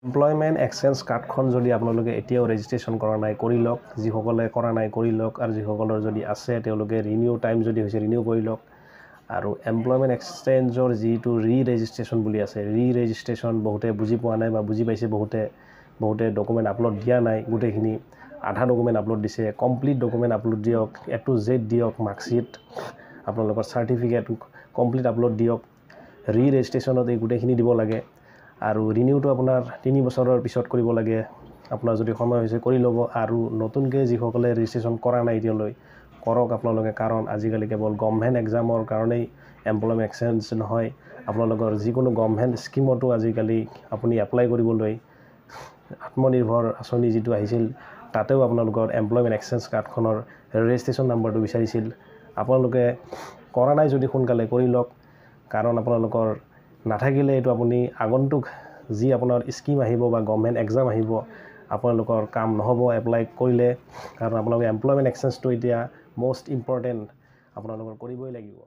Employment exchange কাৰ্ডখন যদি আপোনালোকে এতিয়াও ৰেজিষ্ট্ৰেশ্যন কৰা নাই কৰি লওক, যিসকলে কৰা নাই কৰি লওক, আৰু যিসকলৰ যদি আছে তেওঁলোকে ৰিনিউ টাইম যদি হৈছে ৰিনিউ কৰি লওক। আৰু এমপ্লয়মেণ্ট এক্সচেঞ্জৰ যিটো ৰেজিষ্ট্ৰেশ্যন বুলি আছে, ৰেজিষ্ট্ৰেশ্যন বহুতে বুজি পোৱা নাই বা বুজি পাইছে, বহুতে ডকুমেণ্ট আপলোড দিয়া নাই, গোটেইখিনি আধা ডকুমেণ্ট আপলোড দিছে। কমপ্লিট ডকুমেণ্ট আপলোড দিয়ক, A to Z দিয়ক, মাৰ্কশ্বিট, আপোনালোকৰ চাৰ্টিফিকেট কমপ্লিট আপলোড দিয়ক। ৰেজিষ্ট্ৰেশ্যনত এই গোটেইখিনি দিব লাগে। আৰু ৰিনিউটো আপোনাৰ 3 বছৰৰ পিছত কৰিব লাগে। আপোনাৰ যদি সময় হৈছে কৰি ল'ব। আৰু নতুনকৈ যিসকলে ৰেজিষ্ট্ৰেশ্যন কৰা নাই এতিয়ালৈ কৰক আপোনালোকে, কাৰণ আজিকালি কেৱল গভৰ্ণমেণ্ট এক্সামৰ কাৰণেই এমপ্লয়মেণ্ট এক্সচেঞ্জ নহয়, আপোনালোকৰ যিকোনো গভৰ্ণমেণ্ট স্কিমতো আজিকালি আপুনি এপ্লাই কৰিবলৈ আত্মনিৰ্ভৰ আঁচনি যিটো আহিছিল তাতেও আপোনালোকৰ এমপ্লয়মেণ্ট এক্সচেঞ্জ কাৰ্ডখনৰ ৰেজিষ্ট্ৰেশ্যন নাম্বাৰটো বিচাৰিছিল। আপোনালোকে কৰা নাই যদি সোনকালে কৰি লওক, কাৰণ আপোনালোকৰ নাথাকিলে এইটো আপুনি আগন্তুক যি আপোনাৰ স্কিম আহিব বা গভৰ্ণমেণ্ট এক্সাম আহিব আপোনালোকৰ কাম নহ'ব এপ্লাই কৰিলে, কাৰণ আপোনালোকে এমপ্লয়মেণ্ট এক্সচেঞ্জটো এতিয়া মষ্ট ইম্পৰ্টেণ্ট আপোনালোকৰ কৰিবই লাগিব।